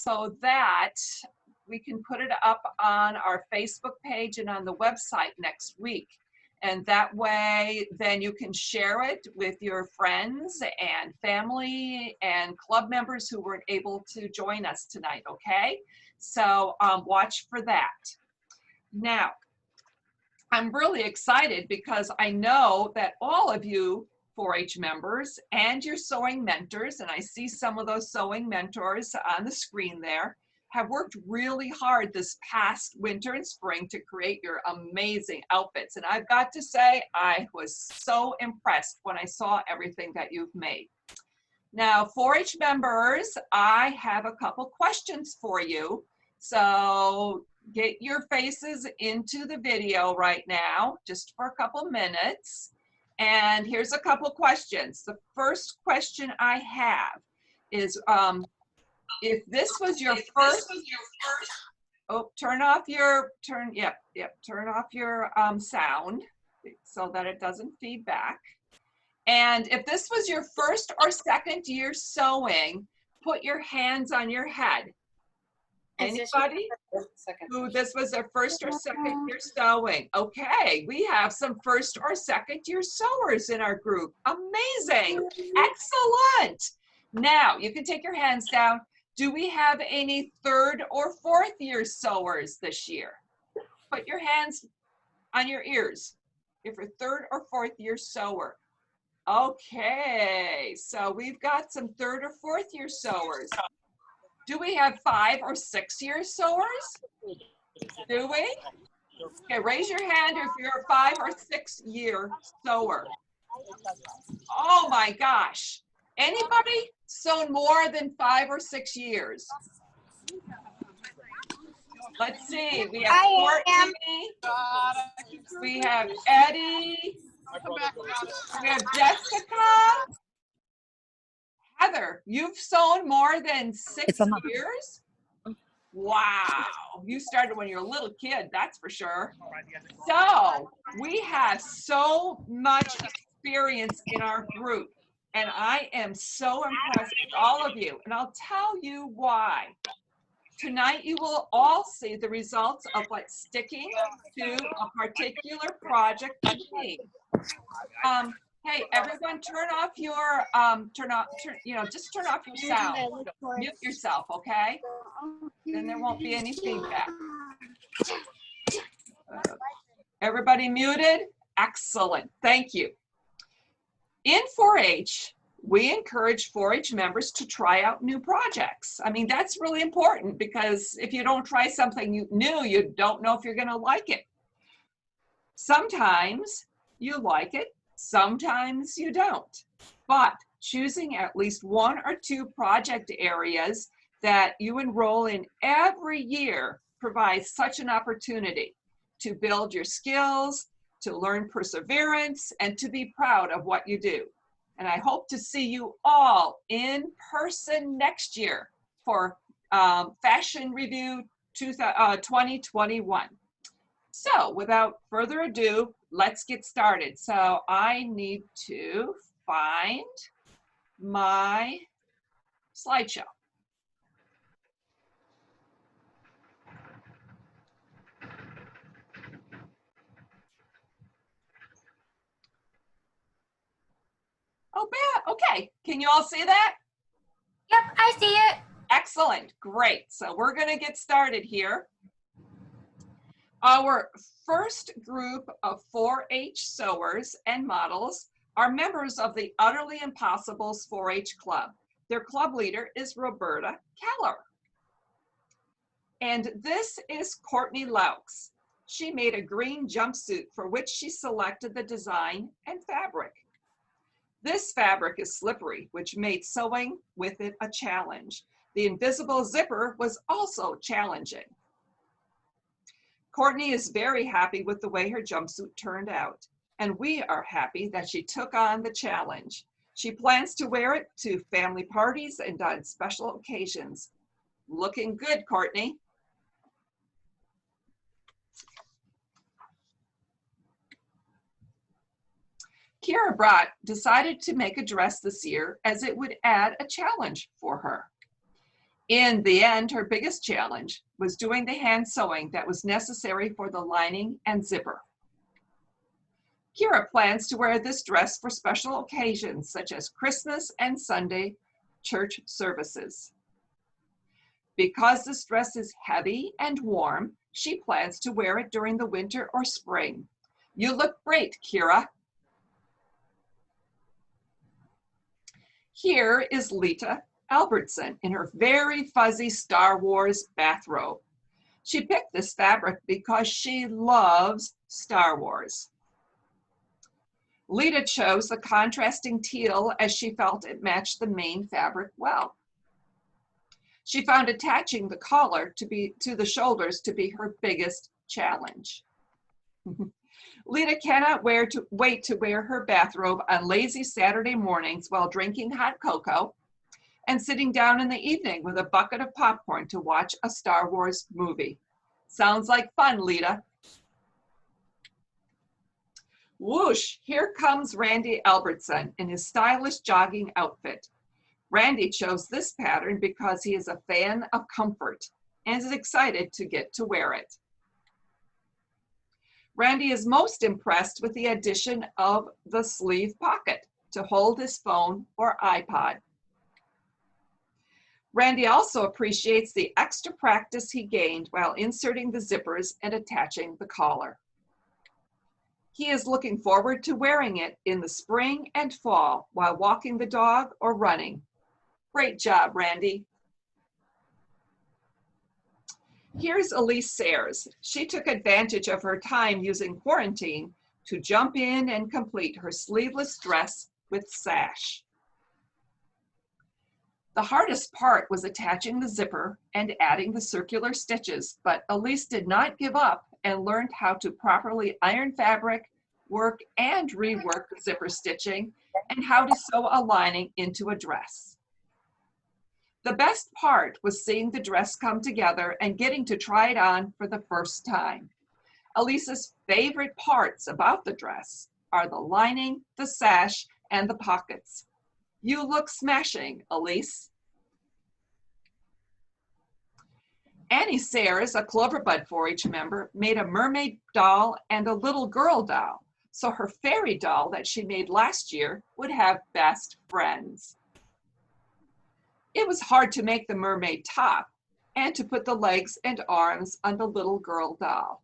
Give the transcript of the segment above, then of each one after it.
so that we can put it up on our Facebook page and on the website next week. And that way, then you can share it with your friends and family and club members who weren't able to join us tonight, okay? So watch for that. Now, I'm really excited because I know that all of you 4-H members and your sewing mentors, and I see some of those sewing mentors on the screen there, have worked really hard this past winter and spring to create your amazing outfits. And I've got to say, I was so impressed when I saw everything that you've made. Now, 4-H members, I have a couple questions for you. So get your faces into the video right now, just for a couple minutes. And here's a couple questions. The first question I have is, if this was your first, oh, turn off your sound so that it doesn't feed back. And if this was your first or second year sewing, put your hands on your head. Anybody who this was their first or second year sewing? Okay, we have some first or second year sewers in our group. Amazing, excellent. Now you can take your hands down. Do we have any third or fourth year sewers this year? Put your hands on your ears if you're third or fourth year sewer. Okay, so we've got some third or fourth year sewers. Do we have 5 or 6 year sewers? Do we? Okay, raise your hand if you're a 5 or 6 year sewer. Oh my gosh. Anybody sewn more than 5 or 6 years? Let's see. We have Courtney. We have Eddie. We have Jessica. Heather, you've sewn more than 6 years? Wow. You started when you were a little kid, that's for sure. So we have so much experience in our group. And I am so impressed with all of you. And I'll tell you why. Tonight, you will all see the results of what sticking to a particular project means. Hey, everyone, turn off your, just turn off your sound. Mute yourself, okay? Then there won't be any feedback. Everybody muted? Excellent, thank you. In 4-H, we encourage 4-H members to try out new projects. I mean, that's really important because if you don't try something new, you don't know if you're gonna like it. Sometimes you like it, sometimes you don't. But choosing at least 1 or 2 project areas that you enroll in every year provides such an opportunity to build your skills, to learn perseverance, and to be proud of what you do. And I hope to see you all in person next year for Fashion Review 2021. So without further ado, let's get started. So I need to find my slideshow. Oh, bad. Okay. Can you all see that? Yep, I see it. Excellent. Great. So we're going to get started here. Our first group of 4-H sewers and models are members of the Utterly Impossible's 4-H club. Their club leader is Roberta Keller. And this is Courtney Laux. She made a green jumpsuit for which she selected the design and fabric. This fabric is slippery, which made sewing with it a challenge. The invisible zipper was also challenging. Courtney is very happy with the way her jumpsuit turned out, and we are happy that she took on the challenge. She plans to wear it to family parties and on special occasions. Looking good, Courtney. Kira Brott decided to make a dress this year as it would add a challenge for her. In the end, her biggest challenge was doing the hand sewing that was necessary for the lining and zipper. Kira plans to wear this dress for special occasions such as Christmas and Sunday church services. Because this dress is heavy and warm, she plans to wear it during the winter or spring. You look great, Kira. Here is Lita Albertson in her very fuzzy Star Wars bathrobe. She picked this fabric because she loves Star Wars. Lita chose the contrasting teal as she felt it matched the main fabric well. She found attaching the collar to the shoulders to be her biggest challenge. Lita cannot wait to wear her bathrobe on lazy Saturday mornings while drinking hot cocoa and sitting down in the evening with a bucket of popcorn to watch a Star Wars movie. Sounds like fun, Lita. Whoosh, here comes Randy Albertson in his stylish jogging outfit. Randy chose this pattern because he is a fan of comfort and is excited to get to wear it. Randy is most impressed with the addition of the sleeve pocket to hold his phone or iPod. Randy also appreciates the extra practice he gained while inserting the zippers and attaching the collar. He is looking forward to wearing it in the spring and fall while walking the dog or running. Great job, Randy. Here's Elise Sayers. She took advantage of her time using quarantine to jump in and complete her sleeveless dress with sash. The hardest part was attaching the zipper and adding the circular stitches, but Elise did not give up and learned how to properly iron fabric, work and rework the zipper stitching, and how to sew a lining into a dress. The best part was seeing the dress come together and getting to try it on for the first time. Elise's favorite parts about the dress are the lining, the sash, and the pockets. You look smashing, Elise. Annie Sayers, a Cloverbud 4-H member, made a mermaid doll and a little girl doll, so her fairy doll that she made last year would have best friends. It was hard to make the mermaid top and to put the legs and arms on the little girl doll.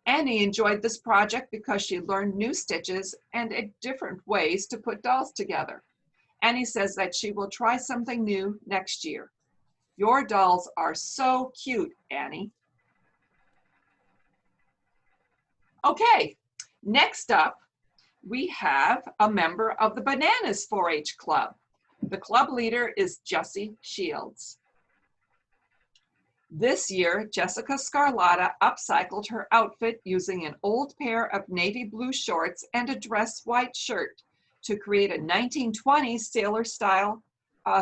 Annie enjoyed this project because she learned new stitches and different ways to put dolls together. Annie says that she will try something new next year. Your dolls are so cute, Annie. Okay, next up, we have a member of the Bananas 4-H Club. The club leader is Jessie Shields. This year, Jessica Scarlatta upcycled her outfit using an old pair of navy blue shorts and a dress white shirt to create a 1920s sailor style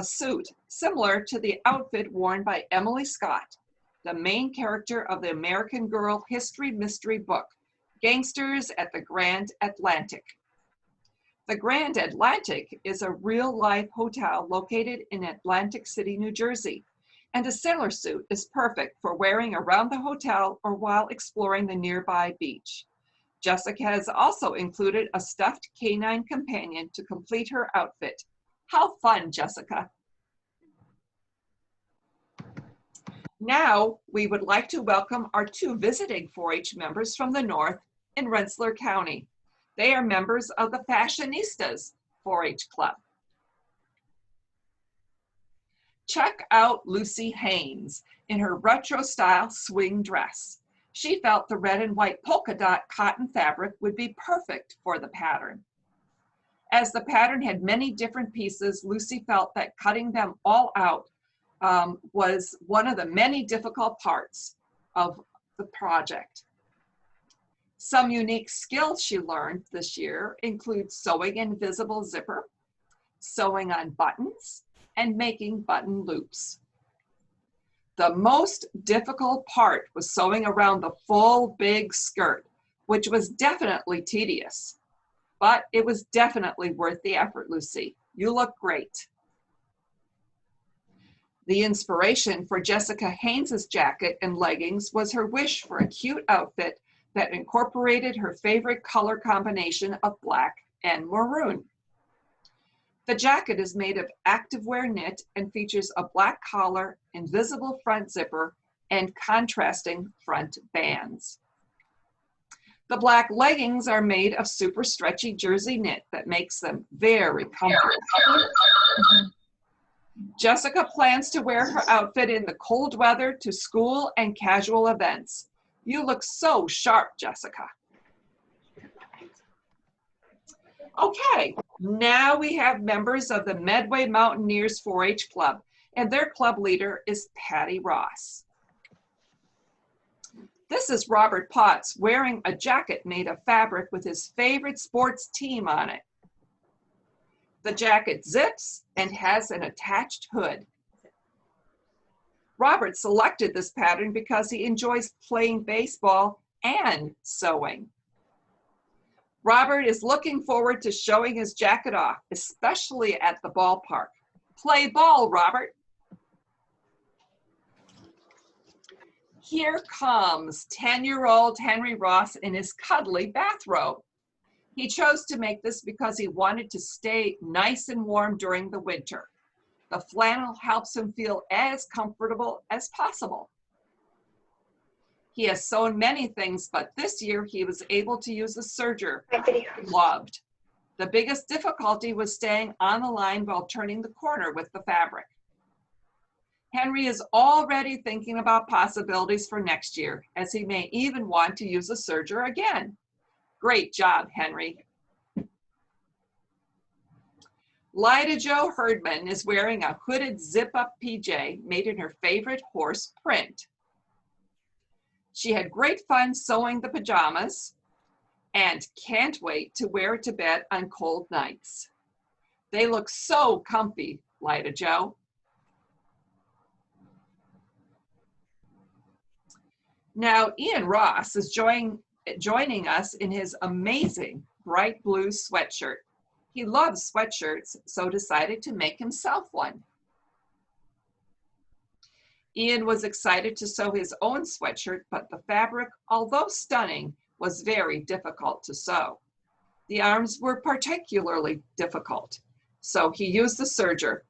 suit, similar to the outfit worn by Emily Scott, the main character of the American Girl history mystery book, Gangsters at the Grand Atlantic. The Grand Atlantic is a real-life hotel located in Atlantic City, New Jersey, and a sailor suit is perfect for wearing around the hotel or while exploring the nearby beach. Jessica has also included a stuffed canine companion to complete her outfit. How fun, Jessica. Now, we would like to welcome our 2 visiting 4-H members from the north in Rensselaer County. They are members of the Fashionistas 4-H Club. Check out Lucy Haynes in her retro style swing dress. She felt the red and white polka dot cotton fabric would be perfect for the pattern. As the pattern had many different pieces, Lucy felt that cutting them all out was one of the many difficult parts of the project. Some unique skills she learned this year include sewing invisible zipper, sewing on buttons, and making button loops. The most difficult part was sewing around the full big skirt, which was definitely tedious, but it was definitely worth the effort, Lucy. You look great. The inspiration for Jessica Haynes's jacket and leggings was her wish for a cute outfit that incorporated her favorite color combination of black and maroon. The jacket is made of activewear knit and features a black collar, invisible front zipper, and contrasting front bands. The black leggings are made of super stretchy jersey knit that makes them very comfortable. Jessica plans to wear her outfit in the cold weather to school and casual events. You look so sharp, Jessica. Okay, now we have members of the Medway Mountaineers 4-H Club, and their club leader is Patty Ross. This is Robert Potts wearing a jacket made of fabric with his favorite sports team on it. The jacket zips and has an attached hood. Robert selected this pattern because he enjoys playing baseball and sewing. Robert is looking forward to showing his jacket off, especially at the ballpark. Play ball, Robert. Here comes 10-year-old Henry Ross in his cuddly bathrobe. He chose to make this because he wanted to stay nice and warm during the winter. The flannel helps him feel as comfortable as possible. He has sewn many things, but this year he was able to use a serger he loved. The biggest difficulty was staying on the line while turning the corner with the fabric. Henry is already thinking about possibilities for next year, as he may even want to use a serger again. Great job, Henry. Lyda Jo Herdman is wearing a hooded zip-up PJ made in her favorite horse print. She had great fun sewing the pajamas and can't wait to wear it to bed on cold nights. They look so comfy, Lyda Jo. Now, Ian Ross is joining us in his amazing bright blue sweatshirt. He loves sweatshirts, so decided to make himself one. Ian was excited to sew his own sweatshirt, but the fabric, although stunning, was very difficult to sew. The arms were particularly difficult, so he used the serger,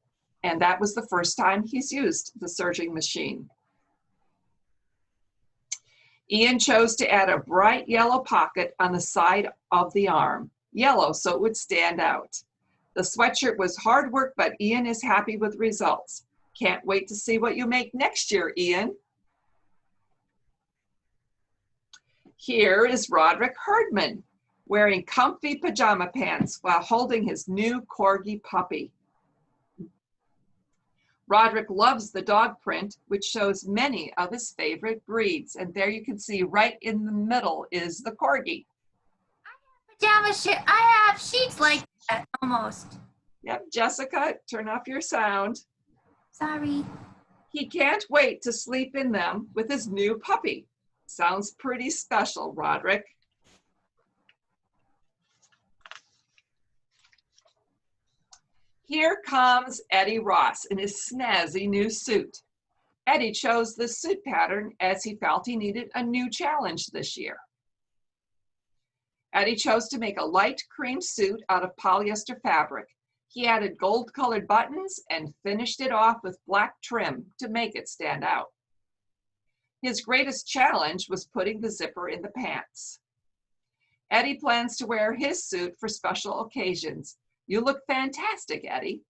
and that was the first time he's used the serging machine. Ian chose to add a bright yellow pocket on the side of the arm, yellow so it would stand out. The sweatshirt was hard work, but Ian is happy with results. Can't wait to see what you make next year, Ian. Here is Roderick Herdman, wearing comfy pajama pants while holding his new corgi puppy. Roderick loves the dog print, which shows many of his favorite breeds. And there you can see right in the middle is the corgi. I have sheets like that, almost. Yep, Jessica, turn off your sound. Sorry. He can't wait to sleep in them with his new puppy. Sounds pretty special, Roderick. Here comes Eddie Ross in his snazzy new suit. Eddie chose this suit pattern as he felt he needed a new challenge this year. Eddie chose to make a light cream suit out of polyester fabric. He added gold-colored buttons and finished it off with black trim to make it stand out. His greatest challenge was putting the zipper in the pants. Eddie plans to wear his suit for special occasions. You look fantastic, Eddie.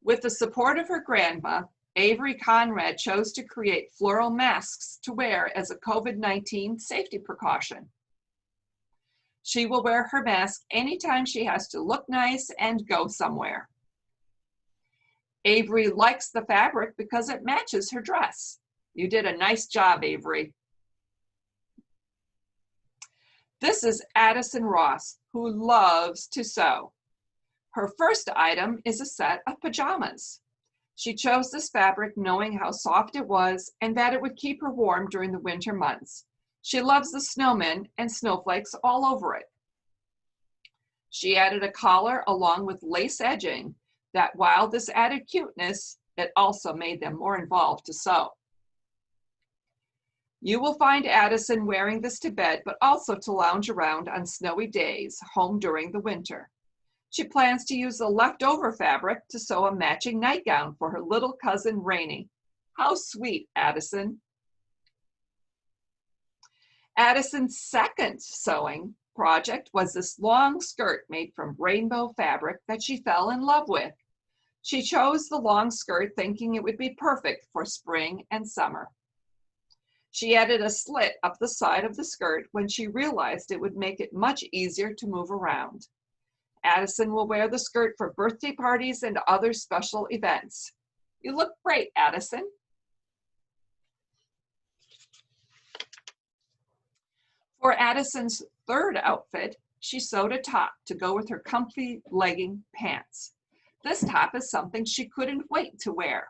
With the support of her grandma, Avery Conrad chose to create floral masks to wear as a COVID-19 safety precaution. She will wear her mask anytime she has to look nice and go somewhere. Avery likes the fabric because it matches her dress. You did a nice job, Avery. This is Addison Ross, who loves to sew. Her first item is a set of pajamas. She chose this fabric knowing how soft it was and that it would keep her warm during the winter months. She loves the snowmen and snowflakes all over it. She added a collar along with lace edging that while this added cuteness, it also made them more involved to sew. You will find Addison wearing this to bed, but also to lounge around on snowy days home during the winter. She plans to use the leftover fabric to sew a matching nightgown for her little cousin Rainey. How sweet, Addison. Addison's second sewing project was this long skirt made from rainbow fabric that she fell in love with. She chose the long skirt thinking it would be perfect for spring and summer. She added a slit up the side of the skirt when she realized it would make it much easier to move around. Addison will wear the skirt for birthday parties and other special events. You look great, Addison. For Addison's third outfit, she sewed a top to go with her comfy legging pants. This top is something she couldn't wait to wear.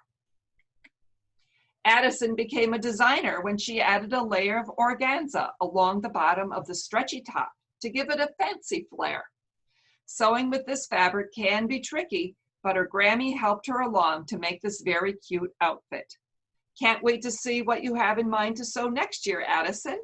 Addison became a designer when she added a layer of organza along the bottom of the stretchy top to give it a fancy flair. Sewing with this fabric can be tricky, but her Grammy helped her along to make this very cute outfit. Can't wait to see what you have in mind to sew next year, Addison.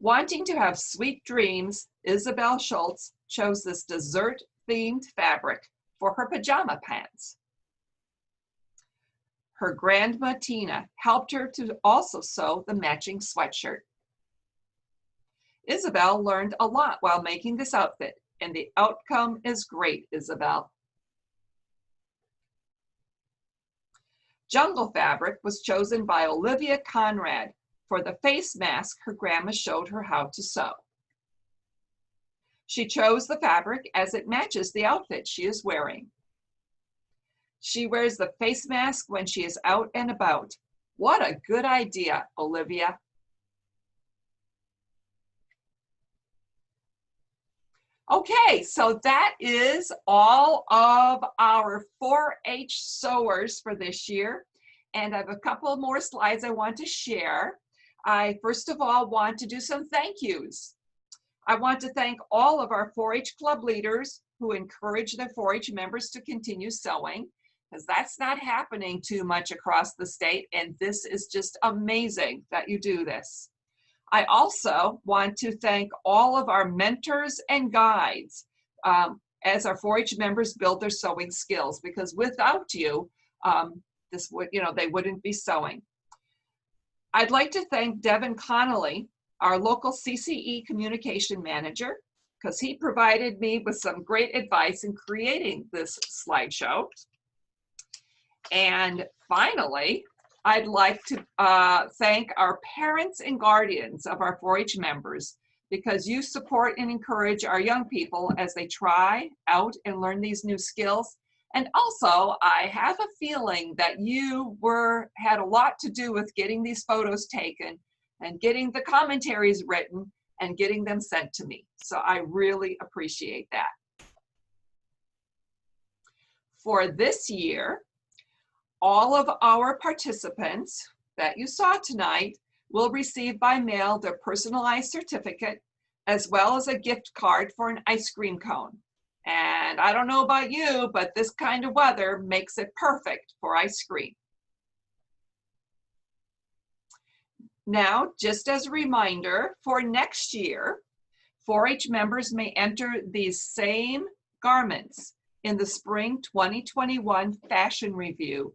Wanting to have sweet dreams, Isabel Schultz chose this dessert-themed fabric for her pajama pants. Her grandma Tina helped her to also sew the matching sweatshirt. Isabel learned a lot while making this outfit, and the outcome is great, Isabel. Jungle fabric was chosen by Olivia Conrad for the face mask her grandma showed her how to sew. She chose the fabric as it matches the outfit she is wearing. She wears the face mask when she is out and about. What a good idea, Olivia. Okay, so that is all of our 4-H sewers for this year. And I have a couple more slides I want to share. I first of all want to do some thank yous. I want to thank all of our 4-H club leaders who encourage their 4-H members to continue sewing, because that's not happening too much across the state, and this is just amazing that you do this. I also want to thank all of our mentors and guides as our 4-H members build their sewing skills, because without you, they wouldn't be sewing. I'd like to thank Devin Connolly, our local CCE communication manager, because he provided me with some great advice in creating this slideshow. And finally, I'd like to thank our parents and guardians of our 4-H members, because you support and encourage our young people as they try out and learn these new skills. And also, I have a feeling that you had a lot to do with getting these photos taken and getting the commentaries written and getting them sent to me. So I really appreciate that. For this year, all of our participants that you saw tonight will receive by mail their personalized certificate, as well as a gift card for an ice cream cone. And I don't know about you, but this kind of weather makes it perfect for ice cream. Now, just as a reminder, for next year, 4-H members may enter these same garments in the Spring 2021 Fashion Review.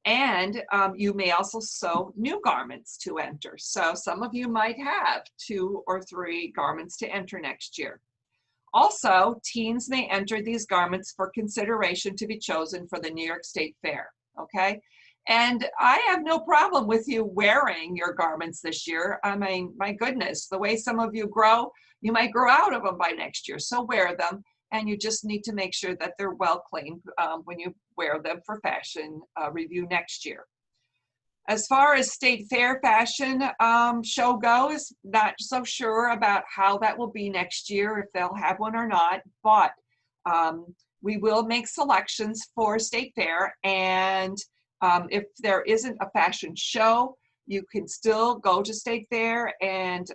And you may also sew new garments to enter. So some of you might have 2 or 3 garments to enter next year. Also, teens may enter these garments for consideration to be chosen for the New York State Fair, okay? And I have no problem with you wearing your garments this year. I mean, my goodness, the way some of you grow, you might grow out of them by next year. So wear them, and you just need to make sure that they're well cleaned when you wear them for fashion review next year. As far as State Fair fashion show goes, not so sure about how that will be next year, if they'll have one or not, but we will make selections for State Fair, and if there isn't a fashion show, you can still go to State Fair and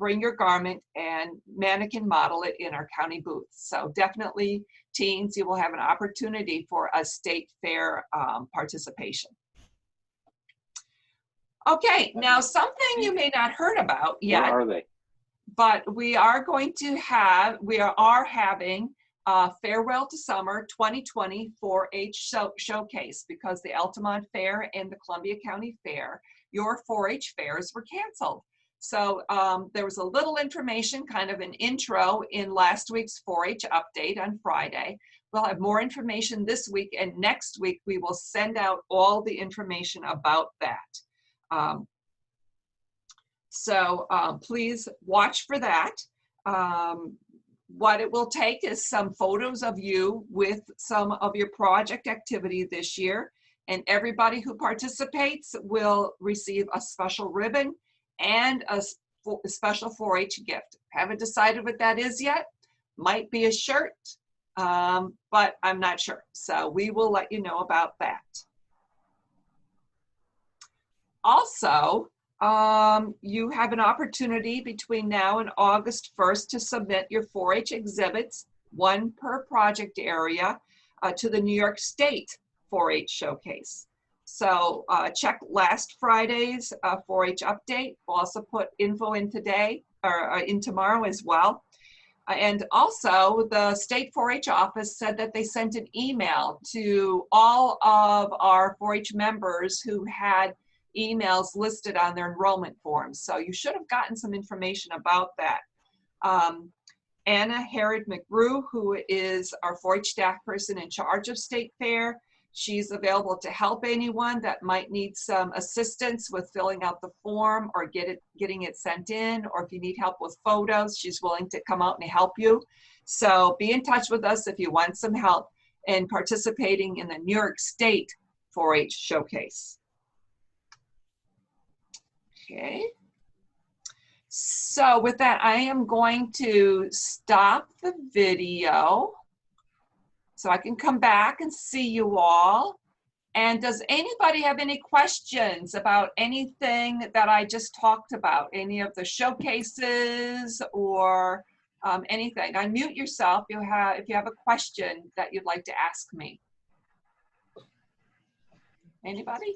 bring your garment and mannequin model it in our county booth. So definitely, teens, you will have an opportunity for a state fair participation. Okay, now something you may not heard about yet. Where are they? But we are having Farewell to Summer 2020 4-H showcase, because the Altamont Fair and the Columbia County Fair, your 4-H fairs, were canceled. So there was a little information, kind of an intro, in last week's 4-H update on Friday. We'll have more information this week, and next week we will send out all the information about that. So please watch for that. What it will take is some photos of you with some of your project activity this year, and everybody who participates will receive a special ribbon and a special 4-H gift. Haven't decided what that is yet. Might be a shirt, but I'm not sure. So we will let you know about that. Also, you have an opportunity between now and August 1st to submit your 4-H exhibits, one per project area, to the New York State 4-H Showcase. So check last Friday's 4-H update. We'll also put info in today, or in tomorrow as well. And also, the state 4-H office said that they sent an email to all of our 4-H members who had emails listed on their enrollment forms. So you should have gotten some information about that. Anna Herod McGrew, who is our 4-H staff person in charge of State Fair, she's available to help anyone that might need some assistance with filling out the form or getting it sent in, or if you need help with photos, she's willing to come out and help you. So be in touch with us if you want some help in participating in the New York State 4-H Showcase. Okay, so with that, I am going to stop the video so I can come back and see you all. And does anybody have any questions about anything that I just talked about? Any of the showcases or anything? Unmute yourself if you have a question that you'd like to ask me. Anybody?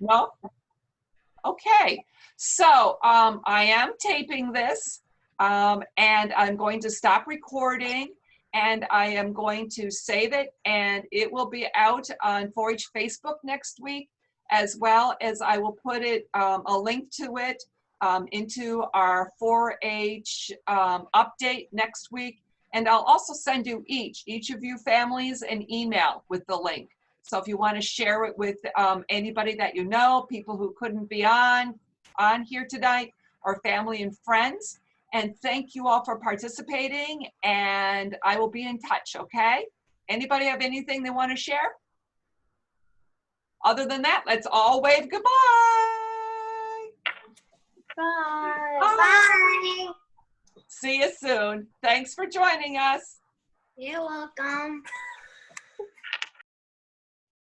No? Okay, so I am taping this and I'm going to stop recording, and I am going to save it, and it will be out on 4-H Facebook next week, as well as I will put it, a link to it into our 4-H update next week. And I'll also send you each of you families an email with the link. So if you want to share it with anybody that you know, people who couldn't be on here tonight, or family and friends. And thank you all for participating, and I will be in touch, okay? Anybody have anything they want to share? Other than that, let's all wave goodbye. Bye. Bye. Bye. See you soon. Thanks for joining us. You're welcome.